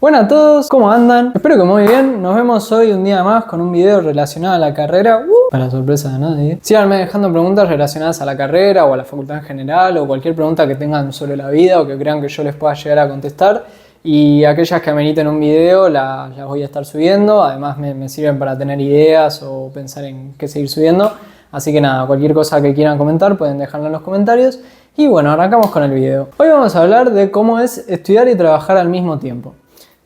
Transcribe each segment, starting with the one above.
Buenas a todos, ¿cómo andan? Espero que muy bien. Nos vemos hoy un día más con un video relacionado a la carrera. Para sorpresa de nadie. Síganme dejando preguntas relacionadas a la carrera o a la facultad en general o cualquier pregunta que tengan sobre la vida o que crean que yo les pueda llegar a contestar. Y aquellas que ameriten un video las voy a estar subiendo. Además me sirven para tener ideas o pensar en qué seguir subiendo. Así que nada, cualquier cosa que quieran comentar pueden dejarla en los comentarios. Y bueno, arrancamos con el video. Hoy vamos a hablar de cómo es estudiar y trabajar al mismo tiempo.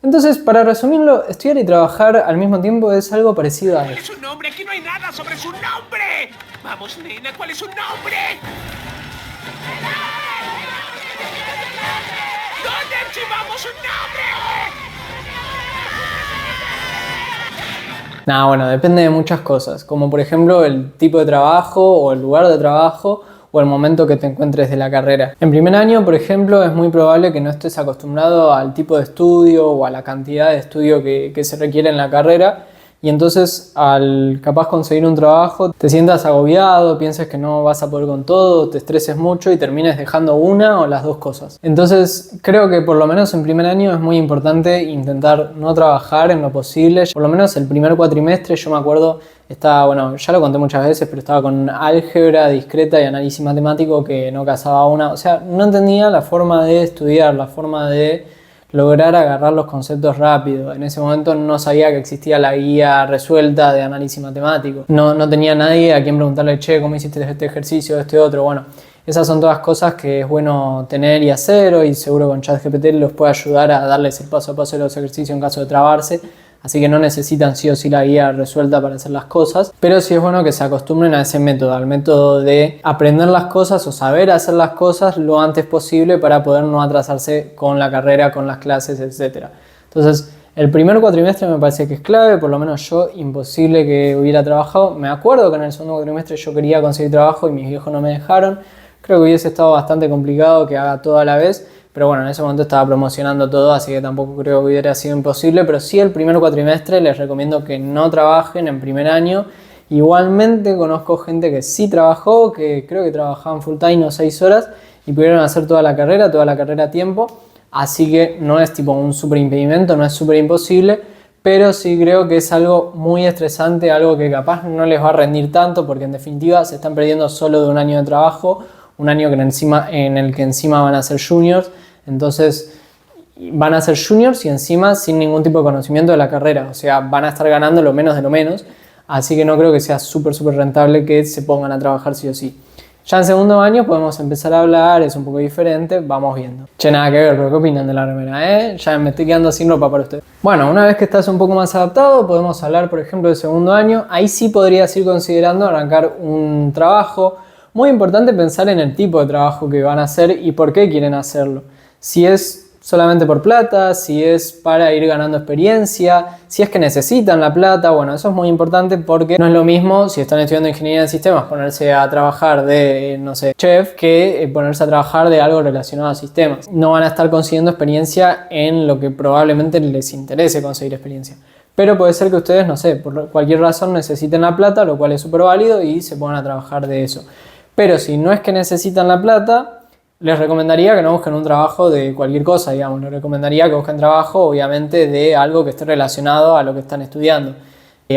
Entonces, para resumirlo, estudiar y trabajar al mismo tiempo es algo parecido a ¿Cuál es su nombre? Aquí no hay nada sobre su nombre. Vamos, nena, ¿cuál es su nombre? ¿Dónde archivamos su nombre? Bueno, depende de muchas cosas, como por ejemplo el tipo de trabajo o el lugar de trabajo o el momento que te encuentres de la carrera. En primer año, por ejemplo, es muy probable que no estés acostumbrado al tipo de estudio o a la cantidad de estudio que se requiere en la carrera y entonces al capaz conseguir un trabajo te sientas agobiado, pienses que no vas a poder con todo, te estreses mucho y termines dejando una o las dos cosas. Entonces creo que por lo menos en primer año es muy importante intentar no trabajar en lo posible. Por lo menos el primer cuatrimestre yo me acuerdo estaba, bueno, ya lo conté muchas veces, pero estaba con álgebra discreta y análisis matemático que no casaba una. O sea, no entendía la forma de estudiar, la forma de lograr agarrar los conceptos rápido. En ese momento no sabía que existía la guía resuelta de análisis matemático. No tenía nadie a quien preguntarle, che, ¿cómo hiciste este ejercicio, este otro? Bueno, esas son todas cosas que es bueno tener y hacer, y seguro con ChatGPT los puede ayudar a darles el paso a paso de los ejercicios en caso de trabarse. Así que no necesitan sí o sí la guía resuelta para hacer las cosas, pero sí es bueno que se acostumbren a ese método, al método de aprender las cosas o saber hacer las cosas lo antes posible para poder no atrasarse con la carrera, con las clases, etc. Entonces, el primer cuatrimestre me parece que es clave, por lo menos yo, imposible que hubiera trabajado. Me acuerdo que en el segundo cuatrimestre yo quería conseguir trabajo y mis viejos no me dejaron. Creo que hubiese estado bastante complicado que haga todo a la vez. Pero bueno, en ese momento estaba promocionando todo, así que tampoco creo que hubiera sido imposible. Pero sí, el primer cuatrimestre les recomiendo que no trabajen en primer año. Igualmente conozco gente que sí trabajó, que creo que trabajaban full time o 6 horas y pudieron hacer toda la carrera a tiempo. Así que no es tipo un súper impedimento, no es súper imposible. Pero sí creo que es algo muy estresante, algo que capaz no les va a rendir tanto, porque en definitiva se están perdiendo solo de un año de trabajo, un año en el que encima van a ser juniors. Entonces van a ser juniors y encima sin ningún tipo de conocimiento de la carrera. O sea, van a estar ganando lo menos de lo menos. Así que no creo que sea súper rentable que se pongan a trabajar sí o sí. Ya en segundo año podemos empezar a hablar, es un poco diferente, vamos viendo. Che, nada que ver, pero ¿qué opinan de la remera, Ya me estoy quedando sin ropa para ustedes. Bueno, una vez que estás un poco más adaptado, podemos hablar, por ejemplo, del segundo año. Ahí sí podrías ir considerando arrancar un trabajo. Muy importante pensar en el tipo de trabajo que van a hacer y por qué quieren hacerlo. Si es solamente por plata, si es para ir ganando experiencia, si es que necesitan la plata. Bueno, eso es muy importante porque no es lo mismo si están estudiando ingeniería de sistemas ponerse a trabajar de, no sé, chef, que ponerse a trabajar de algo relacionado a sistemas. No van a estar consiguiendo experiencia en lo que probablemente les interese conseguir experiencia. Pero puede ser que ustedes, no sé, por cualquier razón necesiten la plata, lo cual es súper válido y se pongan a trabajar de eso. Pero si no es que necesitan la plata, les recomendaría que no busquen un trabajo de cualquier cosa, digamos. Les recomendaría que busquen trabajo, obviamente, de algo que esté relacionado a lo que están estudiando.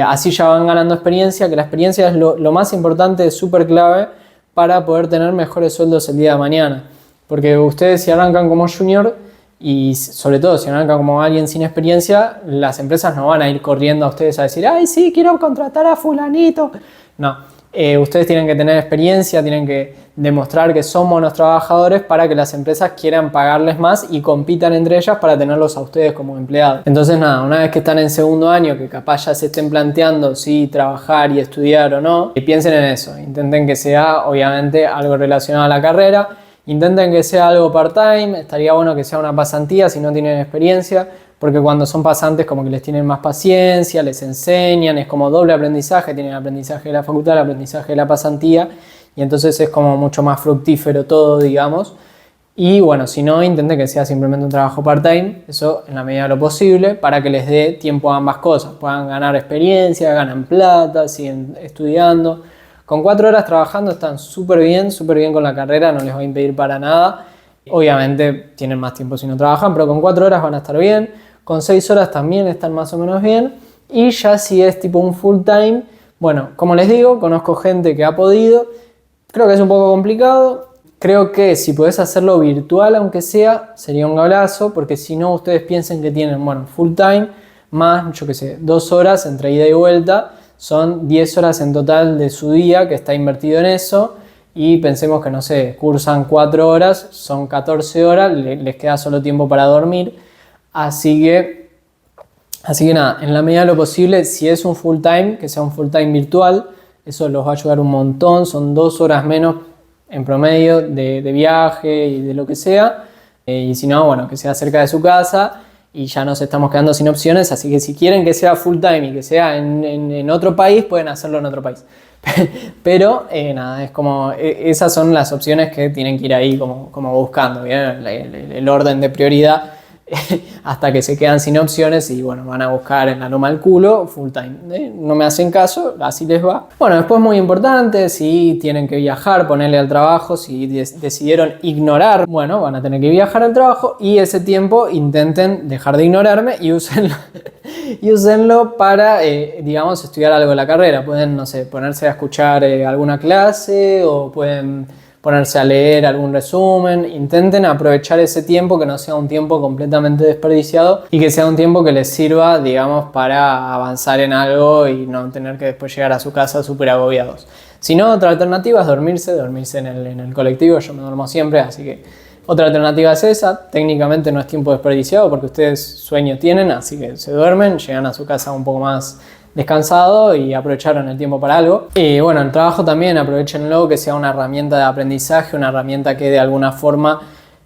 Así ya van ganando experiencia, que la experiencia es lo más importante, es súper clave para poder tener mejores sueldos el día de mañana. Porque ustedes si arrancan como junior y sobre todo si arrancan como alguien sin experiencia, las empresas no van a ir corriendo a ustedes a decir, ay, sí, quiero contratar a fulanito. No. Ustedes tienen que tener experiencia, tienen que demostrar que son buenos trabajadores para que las empresas quieran pagarles más y compitan entre ellas para tenerlos a ustedes como empleados. Entonces nada, una vez que están en segundo año, que capaz ya se estén planteando si trabajar y estudiar o no, piensen en eso, intenten que sea obviamente algo relacionado a la carrera, intenten que sea algo part-time, estaría bueno que sea una pasantía si no tienen experiencia, porque cuando son pasantes como que les tienen más paciencia, les enseñan, es como doble aprendizaje, tienen el aprendizaje de la facultad, el aprendizaje de la pasantía, y entonces es como mucho más fructífero todo, digamos. Y bueno, si no, intenten que sea simplemente un trabajo part-time, eso en la medida de lo posible, para que les dé tiempo a ambas cosas, puedan ganar experiencia, ganan plata, siguen estudiando. Con 4 horas trabajando están súper bien con la carrera, no les va a impedir para nada. Obviamente tienen más tiempo si no trabajan, pero con 4 horas van a estar bien. con 6 horas también están más o menos bien. Y ya si es tipo un full time, bueno, como les digo, conozco gente que ha podido, creo que es un poco complicado. Creo que si podés hacerlo virtual, aunque sea, sería un golazo, porque si no, ustedes piensen que tienen, bueno, full time, más, yo qué sé, 2 horas entre ida y vuelta, son 10 horas en total de su día que está invertido en eso, y pensemos que, no sé, cursan 4 horas, son 14 horas, les queda solo tiempo para dormir, así que nada, en la medida de lo posible, si es un full time, que sea un full time virtual, eso los va a ayudar un montón, son 2 horas menos en promedio de viaje y de lo que sea, y si no, bueno, que sea cerca de su casa y ya nos estamos quedando sin opciones, así que si quieren que sea full time y que sea en otro país, pueden hacerlo en otro país. Pero nada, es como, esas son las opciones que tienen que ir ahí como buscando, ¿bien? El orden de prioridad hasta que se quedan sin opciones y bueno, van a buscar en la loma al culo full time. No me hacen caso, así les va. Bueno, después muy importante, si tienen que viajar, ponerle al trabajo, si decidieron ignorar, bueno, van a tener que viajar al trabajo y ese tiempo intenten dejar de ignorarme y úsenlo, y úsenlo para, digamos, estudiar algo de la carrera. Pueden, no sé, ponerse a escuchar alguna clase o pueden ponerse a leer algún resumen, intenten aprovechar ese tiempo, que no sea un tiempo completamente desperdiciado y que sea un tiempo que les sirva, digamos, para avanzar en algo y no tener que después llegar a su casa súper agobiados. Si no, otra alternativa es dormirse en el colectivo, yo me duermo siempre, así que otra alternativa es esa. Técnicamente no es tiempo desperdiciado porque ustedes sueño tienen, así que se duermen, llegan a su casa un poco más descansado y aprovecharon el tiempo para algo. Y bueno, el trabajo también aprovechenlo, que sea una herramienta de aprendizaje, una herramienta que de alguna forma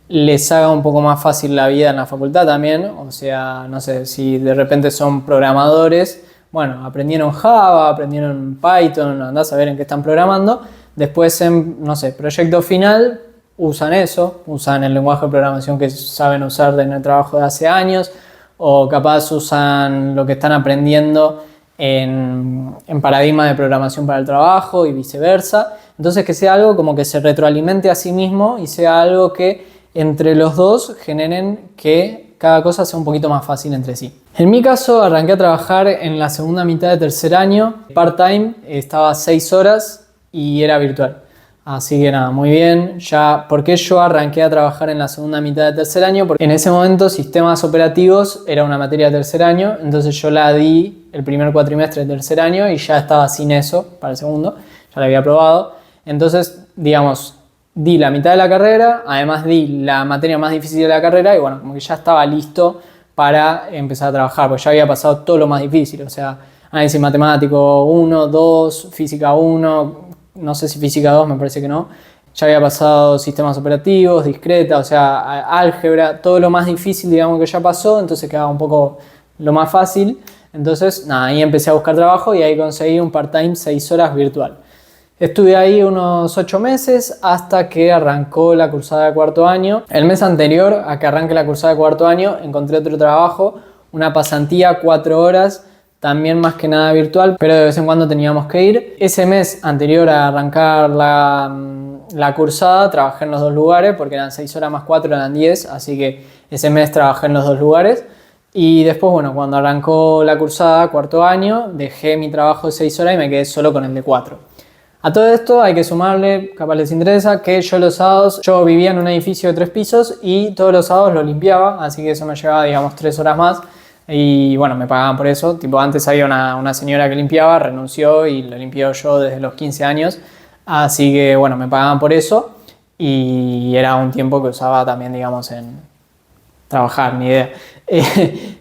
les haga un poco más fácil la vida en la facultad también. O sea, no sé, si de repente son programadores, bueno, aprendieron Java, aprendieron Python, andás a ver en qué están programando. Después en, no sé, proyecto final, usan eso, usan el lenguaje de programación que saben usar en el trabajo de hace años, o capaz usan lo que están aprendiendo en paradigma de programación para el trabajo y viceversa. Entonces que sea algo como que se retroalimente a sí mismo y sea algo que entre los dos generen que cada cosa sea un poquito más fácil entre sí. En mi caso arranqué a trabajar en la segunda mitad de tercer año, part-time, estaba 6 horas y era virtual. Así que nada, muy bien. Ya, ¿por qué yo arranqué a trabajar en la segunda mitad de tercer año? Porque en ese momento sistemas operativos era una materia de tercer año, entonces yo la di el primer cuatrimestre de tercer año y ya estaba sin eso para el segundo, ya la había aprobado. Entonces, digamos, di la mitad de la carrera, además di la materia más difícil de la carrera y bueno, como que ya estaba listo para empezar a trabajar, porque ya había pasado todo lo más difícil, o sea, análisis matemático 1, 2, física 1, no sé si física 2, me parece que no. Ya había pasado sistemas operativos, discreta, o sea, álgebra, todo lo más difícil, digamos, que ya pasó, entonces quedaba un poco lo más fácil. Entonces, nada, ahí empecé a buscar trabajo y ahí conseguí un part-time 6 horas virtual. Estuve ahí unos 8 meses hasta que arrancó la cursada de cuarto año. El mes anterior a que arranque la cursada de cuarto año encontré otro trabajo, una pasantía 4 horas, también más que nada virtual, pero de vez en cuando teníamos que ir. Ese mes anterior a arrancar la cursada trabajé en los dos lugares, porque eran 6 horas más 4 eran 10, así que ese mes trabajé en los dos lugares. Y después, bueno, cuando arrancó la cursada, cuarto año, dejé mi trabajo de 6 horas y me quedé solo con el de 4. A todo esto hay que sumarle, capaz les interesa, que yo los sábados, yo vivía en un edificio de 3 pisos y todos los sábados lo limpiaba, así que eso me llevaba, digamos, 3 horas más. Y bueno, me pagaban por eso. Tipo, antes había una señora que limpiaba, renunció y lo limpió yo desde los 15 años. Así que bueno, me pagaban por eso. Y era un tiempo que usaba también, digamos, en trabajar, ni idea.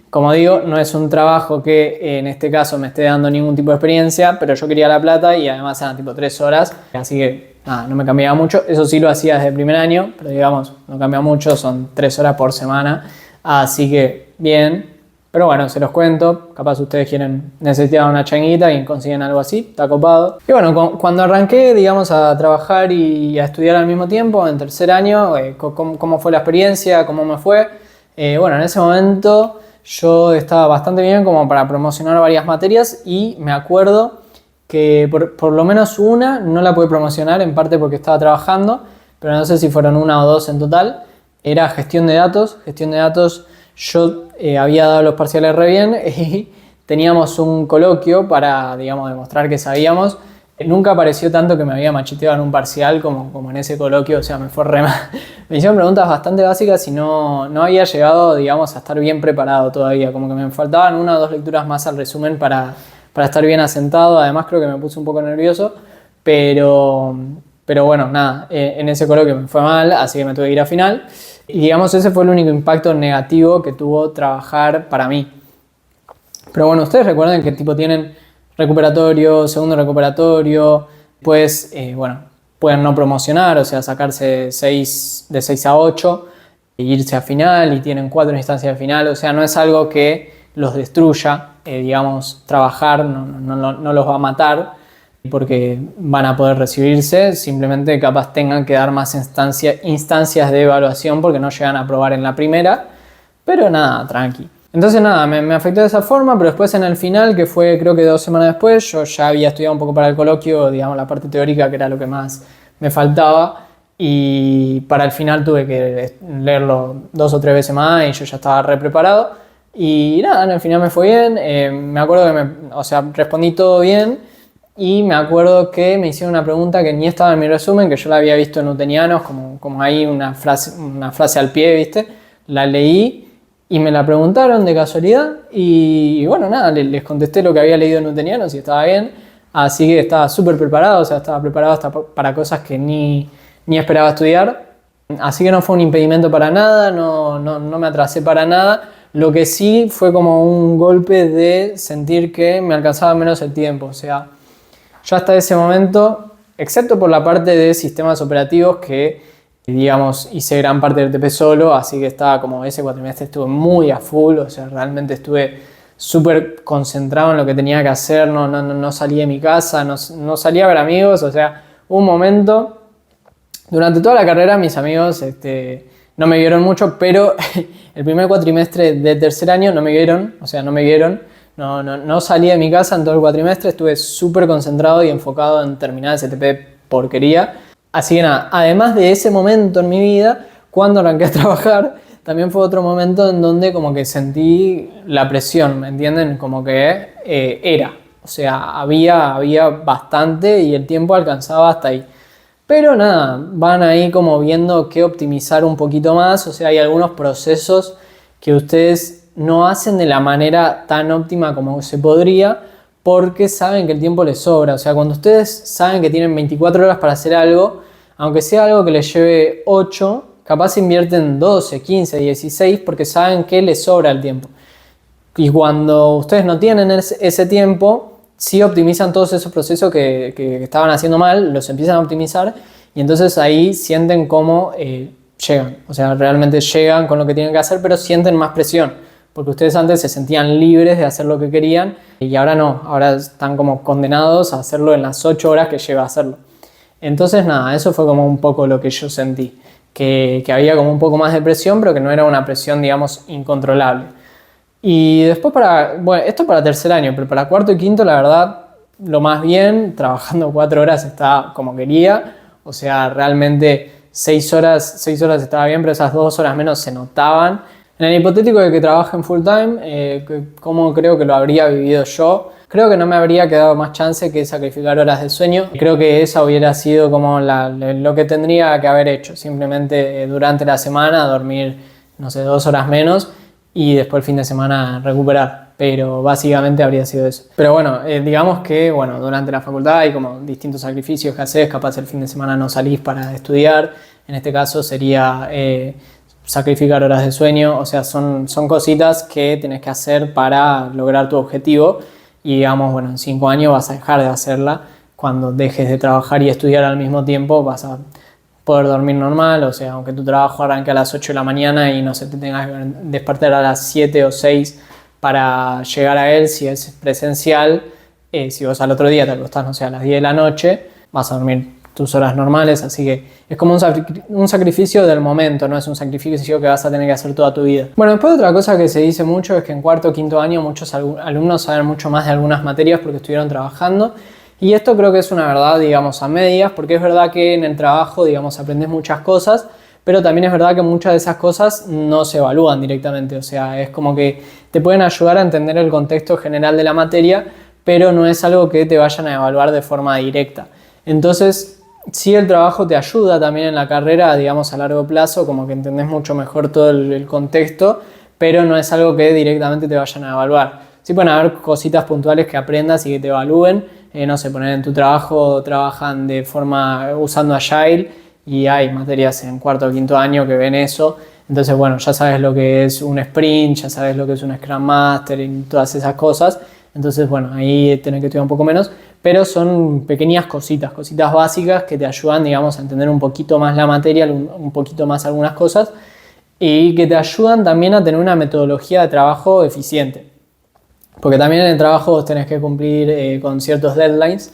Como digo, no es un trabajo que en este caso me esté dando ningún tipo de experiencia, pero yo quería la plata y además eran tipo 3 horas. Así que nada, no me cambiaba mucho. Eso sí lo hacía desde el primer año, pero digamos, no cambia mucho, son 3 horas por semana. Así que bien. Pero bueno, se los cuento, capaz ustedes necesitan una changuita y consiguen algo así, está copado. Y bueno, cuando arranqué, digamos, a trabajar y a estudiar al mismo tiempo, en tercer año, ¿cómo fue la experiencia? ¿Cómo me fue? Bueno, en ese momento yo estaba bastante bien como para promocionar varias materias y me acuerdo que por lo menos una no la pude promocionar, en parte porque estaba trabajando, pero no sé si fueron una o dos en total. Era gestión de datos. Gestión de datos yo había dado los parciales re bien y teníamos un coloquio para, digamos, demostrar que sabíamos. Nunca pareció tanto que me había macheteado en un parcial como en ese coloquio, o sea, me fue re mal. Me hicieron preguntas bastante básicas y no había llegado, digamos, a estar bien preparado todavía, como que me faltaban 1 o 2 lecturas más al resumen para estar bien asentado. Además creo que me puse un poco nervioso, pero bueno, nada, en ese coloquio me fue mal, así que me tuve que ir a final. Y digamos, ese fue el único impacto negativo que tuvo trabajar para mí. Pero bueno, ustedes recuerden que tipo tienen recuperatorio, segundo recuperatorio, pues bueno, pueden no promocionar, o sea, sacarse de 6 a 8 e irse a final y tienen 4 instancias de final, o sea, no es algo que los destruya, digamos, trabajar no los va a matar porque van a poder recibirse, simplemente capaz tengan que dar más instancias de evaluación porque no llegan a aprobar en la primera, pero nada, tranqui. Entonces nada, me afectó de esa forma, pero después en el final, que fue creo que 2 semanas después, yo ya había estudiado un poco para el coloquio, digamos la parte teórica que era lo que más me faltaba, y para el final tuve que leerlo 2 o 3 veces más y yo ya estaba re preparado. Y nada, en el final me fue bien, me acuerdo que respondí todo bien y me acuerdo que me hicieron una pregunta que ni estaba en mi resumen, que yo la había visto en Newtonianos, como ahí una frase al pie, ¿viste? La leí. Y me la preguntaron de casualidad y bueno, nada, les contesté lo que había leído en Newtonianos y estaba bien. Así que estaba súper preparado, o sea, estaba preparado hasta para cosas que ni esperaba estudiar. Así que no fue un impedimento para nada, no me atrasé para nada. Lo que sí fue como un golpe de sentir que me alcanzaba menos el tiempo. O sea, yo hasta ese momento, excepto por la parte de sistemas operativos que digamos, hice gran parte del TP solo, así que estaba como ese cuatrimestre estuve muy a full, o sea, realmente estuve súper concentrado en lo que tenía que hacer, no salí de mi casa, no salí a ver amigos, o sea, un momento, durante toda la carrera mis amigos no me vieron mucho, pero el primer cuatrimestre de tercer año no me vieron, no salí de mi casa en todo el cuatrimestre, estuve súper concentrado y enfocado en terminar ese TP porquería. Así que nada, además de ese momento en mi vida, cuando arranqué a trabajar, también fue otro momento en donde como que sentí la presión, ¿me entienden? Como que o sea, había bastante y el tiempo alcanzaba hasta ahí. Pero nada, van ahí como viendo qué optimizar un poquito más, o sea, hay algunos procesos que ustedes no hacen de la manera tan óptima como se podría, porque saben que el tiempo les sobra. O sea, cuando ustedes saben que tienen 24 horas para hacer algo, aunque sea algo que les lleve 8, capaz invierten 12, 15, 16 porque saben que les sobra el tiempo. Y cuando ustedes no tienen ese tiempo, sí optimizan todos esos procesos que estaban haciendo mal, los empiezan a optimizar y entonces ahí sienten cómo llegan. O sea, realmente llegan con lo que tienen que hacer, pero sienten más presión. Porque ustedes antes se sentían libres de hacer lo que querían y ahora no, ahora están como condenados a hacerlo en las 8 horas que lleva a hacerlo. Entonces nada, eso fue como un poco lo que yo sentí, que había como un poco más de presión, pero que no era una presión, digamos, incontrolable. Y después esto para tercer año, pero para cuarto y quinto la verdad, lo más bien, trabajando 4 horas estaba como quería, o sea, realmente 6 horas estaba bien, pero esas 2 horas menos se notaban. En el hipotético de que trabaje en full time, ¿cómo creo que lo habría vivido yo? Creo que no me habría quedado más chance que sacrificar horas de sueño. Creo que esa hubiera sido como lo que tendría que haber hecho. Simplemente durante la semana dormir, no sé, 2 horas menos y después el fin de semana recuperar. Pero básicamente habría sido eso. Pero bueno, digamos que durante la facultad hay como distintos sacrificios que haces. Capaz el fin de semana no salís para estudiar. En este caso sería sacrificar horas de sueño, o sea, son cositas que tienes que hacer para lograr tu objetivo y digamos, en 5 años vas a dejar de hacerla. Cuando dejes de trabajar y estudiar al mismo tiempo vas a poder dormir normal, o sea, aunque tu trabajo arranque a las 8 de la mañana y no se te tengas que despertar a las 7 o 6 para llegar a él, si es presencial, si vos al otro día te acostás, no sé, a las 10 de la noche, vas a dormir tus horas normales, así que es como un sacrificio del momento, no es un sacrificio que vas a tener que hacer toda tu vida. Bueno, después otra cosa que se dice mucho es que en cuarto o quinto año muchos alumnos saben mucho más de algunas materias porque estuvieron trabajando y esto creo que es una verdad, digamos, a medias, porque es verdad que en el trabajo, digamos, aprendes muchas cosas, pero también es verdad que muchas de esas cosas no se evalúan directamente, o sea, es como que te pueden ayudar a entender el contexto general de la materia, pero no es algo que te vayan a evaluar de forma directa. Entonces, sí, el trabajo te ayuda también en la carrera, digamos a largo plazo, como que entendés mucho mejor todo el contexto, pero no es algo que directamente te vayan a evaluar. Sí pueden haber cositas puntuales que aprendas y que te evalúen, no sé, poner en tu trabajo, trabajan de forma usando Agile y hay materias en cuarto o quinto año que ven eso, entonces bueno, ya sabes lo que es un sprint, ya sabes lo que es un Scrum Master y todas esas cosas, entonces bueno, ahí tenés que estudiar un poco menos, pero son pequeñas cositas básicas que te ayudan, digamos, a entender un poquito más la materia, un poquito más algunas cosas y que te ayudan también a tener una metodología de trabajo eficiente. Porque también en el trabajo vos tenés que cumplir con ciertos deadlines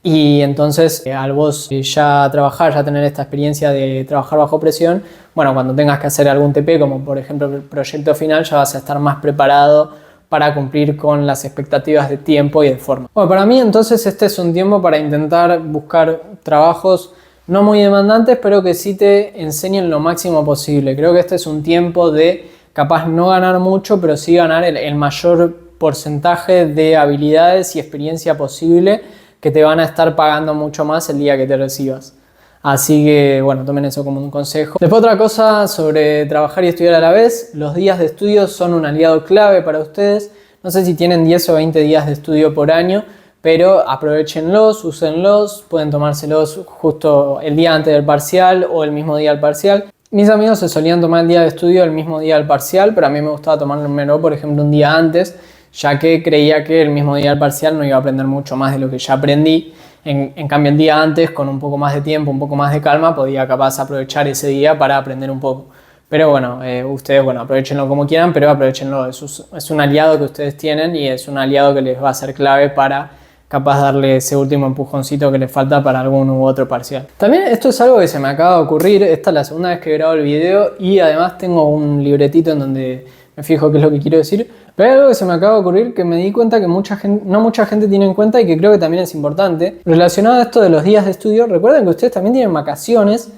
y entonces al vos ya trabajar, ya tener esta experiencia de trabajar bajo presión, bueno, cuando tengas que hacer algún TP, como por ejemplo el proyecto final, ya vas a estar más preparado para cumplir con las expectativas de tiempo y de forma. Bueno, para mí entonces este es un tiempo para intentar buscar trabajos no muy demandantes, pero que sí te enseñen lo máximo posible. Creo que este es un tiempo de capaz no ganar mucho, pero sí ganar el mayor porcentaje de habilidades y experiencia posible que te van a estar pagando mucho más el día que te recibas. Así que bueno, tomen eso como un consejo. Después otra cosa sobre trabajar y estudiar a la vez, los días de estudio son un aliado clave para ustedes. No sé si tienen 10 o 20 días de estudio por año, pero aprovechenlos, úsenlos, pueden tomárselos justo el día antes del parcial o el mismo día del parcial. Mis amigos se solían tomar el día de estudio el mismo día del parcial, pero a mí me gustaba tomármelo, por ejemplo, un día antes, ya que creía que el mismo día del parcial no iba a aprender mucho más de lo que ya aprendí. En cambio, el día antes, con un poco más de tiempo, un poco más de calma, podía capaz aprovechar ese día para aprender un poco. Pero bueno, ustedes aprovechenlo como quieran, pero aprovechenlo. Es un aliado que ustedes tienen y es un aliado que les va a ser clave para capaz darle ese último empujoncito que les falta para algún u otro parcial. También esto es algo que se me acaba de ocurrir. Esta es la segunda vez que grabo el video y además tengo un libretito en donde me fijo qué es lo que quiero decir. Pero hay algo que se me acaba de ocurrir que me di cuenta que no mucha gente tiene en cuenta y que creo que también es importante. Relacionado a esto de los días de estudio, recuerden que ustedes también tienen vacaciones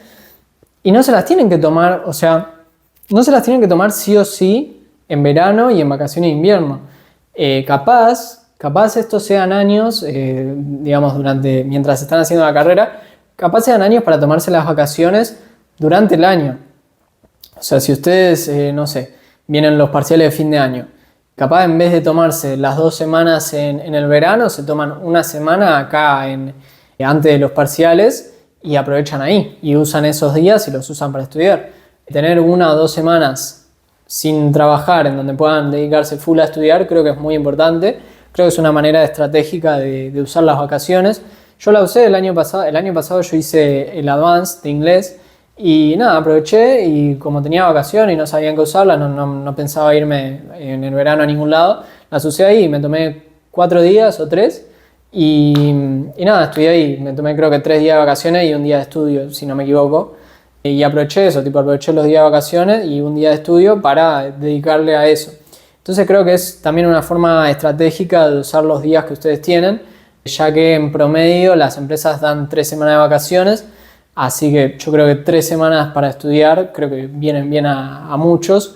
y no se las tienen que tomar, o sea, no se las tienen que tomar sí o sí en verano y en vacaciones de invierno. Capaz estos sean años, digamos, mientras están haciendo la carrera, capaz sean años para tomarse las vacaciones durante el año. O sea, si ustedes, no sé, vienen los parciales de fin de año, capaz en vez de tomarse las 2 semanas en el verano, se toman una semana acá antes de los parciales y aprovechan ahí y usan esos días y los usan para estudiar. Tener 1 o 2 semanas sin trabajar en donde puedan dedicarse full a estudiar creo que es muy importante. Creo que es una manera estratégica de usar las vacaciones. Yo la usé el año pasado. El año pasado yo hice el Advanced de inglés y nada, aproveché y como tenía vacaciones y no sabía en qué usarlas, no pensaba irme en el verano a ningún lado, las usé ahí, me tomé 4 días o 3 y nada, estudié ahí. Me tomé creo que 3 días de vacaciones y un día de estudio, si no me equivoco. Y aproveché eso, aproveché los días de vacaciones y un día de estudio para dedicarle a eso. Entonces creo que es también una forma estratégica de usar los días que ustedes tienen, ya que en promedio las empresas dan 3 semanas de vacaciones, así que yo creo que 3 semanas para estudiar creo que vienen bien a muchos,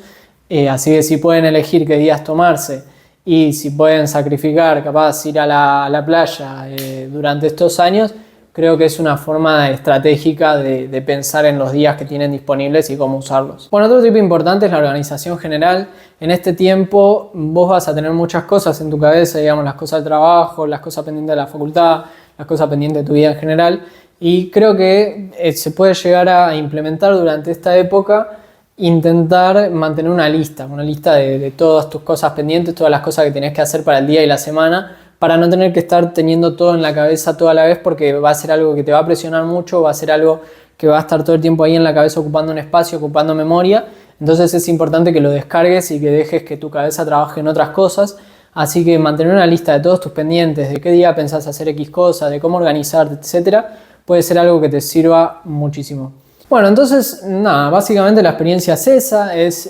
así que si pueden elegir qué días tomarse y si pueden sacrificar, capaz ir a la playa durante estos años, creo que es una forma estratégica de pensar en los días que tienen disponibles y cómo usarlos. Bueno, otro tipo importante es la organización general. En este tiempo vos vas a tener muchas cosas en tu cabeza, digamos, las cosas del trabajo, las cosas pendientes de la facultad, las cosas pendientes de tu vida en general. Y creo que se puede llegar a implementar durante esta época, intentar mantener una lista de todas tus cosas pendientes, todas las cosas que tenés que hacer para el día y la semana, para no tener que estar teniendo todo en la cabeza toda la vez, porque va a ser algo que te va a presionar mucho, va a ser algo que va a estar todo el tiempo ahí en la cabeza ocupando un espacio, ocupando memoria. Entonces es importante que lo descargues y que dejes que tu cabeza trabaje en otras cosas. Así que mantener una lista de todos tus pendientes, de qué día pensás hacer X cosas, de cómo organizarte, etcétera, puede ser algo que te sirva muchísimo. Bueno, entonces nada, básicamente la experiencia es esa, es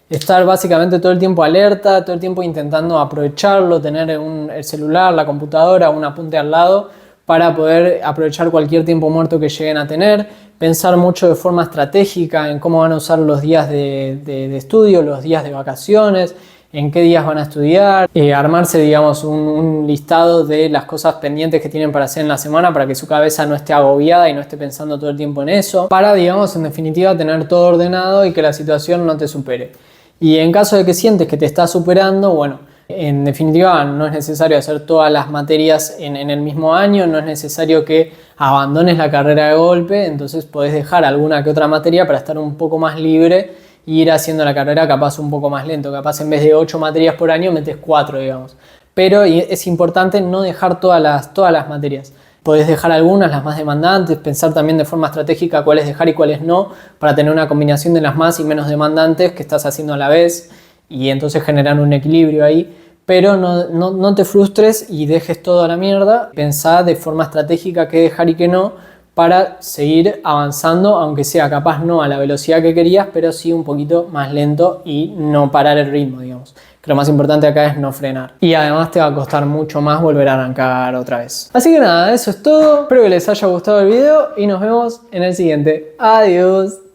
estar básicamente todo el tiempo alerta, todo el tiempo intentando aprovecharlo, tener el celular, la computadora, un apunte al lado para poder aprovechar cualquier tiempo muerto que lleguen a tener. pensar mucho de forma estratégica en cómo van a usar los días de estudio, los días de vacaciones, en qué días van a estudiar, armarse, digamos, un listado de las cosas pendientes que tienen para hacer en la semana para que su cabeza no esté agobiada y no esté pensando todo el tiempo en eso, para, digamos, en definitiva, tener todo ordenado y que la situación no te supere. Y en caso de que sientes que te está superando, bueno, en definitiva no es necesario hacer todas las materias en el mismo año, no es necesario que abandones la carrera de golpe, entonces podés dejar alguna que otra materia para estar un poco más libre e ir haciendo la carrera capaz un poco más lento, capaz en vez de 8 materias por año metes 4, digamos. Pero es importante no dejar todas las materias. Podés dejar algunas, las más demandantes, pensar también de forma estratégica cuáles dejar y cuáles no, para tener una combinación de las más y menos demandantes que estás haciendo a la vez y entonces generar un equilibrio ahí. Pero no te frustres y dejes todo a la mierda. Pensá de forma estratégica qué dejar y qué no, para seguir avanzando, aunque sea capaz no a la velocidad que querías, pero sí un poquito más lento y no parar el ritmo, digamos. Que lo más importante acá es no frenar. Y además te va a costar mucho más volver a arrancar otra vez. Así que nada, eso es todo. Espero que les haya gustado el video y nos vemos en el siguiente. Adiós.